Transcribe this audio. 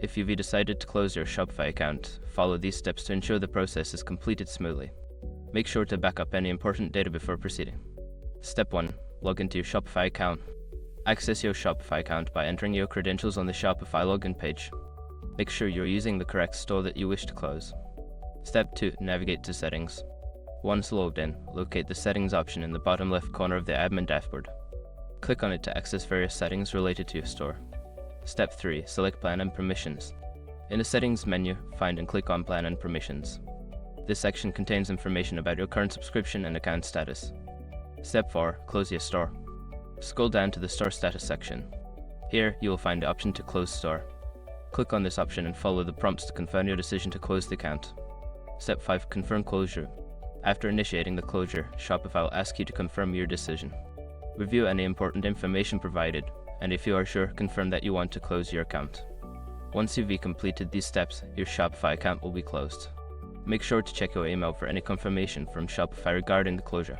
If you've decided to close your Shopify account, follow these steps to ensure the process is completed smoothly. Make sure to back up any important data before proceeding. Step 1. Log into your Shopify account. Access your Shopify account by entering your credentials on the Shopify login page. Make sure you're using the correct store that you wish to close. Step 2. Navigate to Settings. Once logged in, locate the Settings option in the bottom left corner of the admin dashboard. Click on it to access various settings related to your store. Step 3. Select Plan and Permissions. In the Settings menu, find and click on Plan and Permissions. This section contains information about your current subscription and account status. Step 4. Close your store. Scroll down to the Store Status section. Here, you will find the option to Close Store. Click on this option and follow the prompts to confirm your decision to close the account. Step 5. Confirm closure. After initiating the closure, Shopify will ask you to confirm your decision. Review any important information provided, and if you are sure, confirm that you want to close your account. Once you've completed these steps, your Shopify account will be closed. Make sure to check your email for any confirmation from Shopify regarding the closure.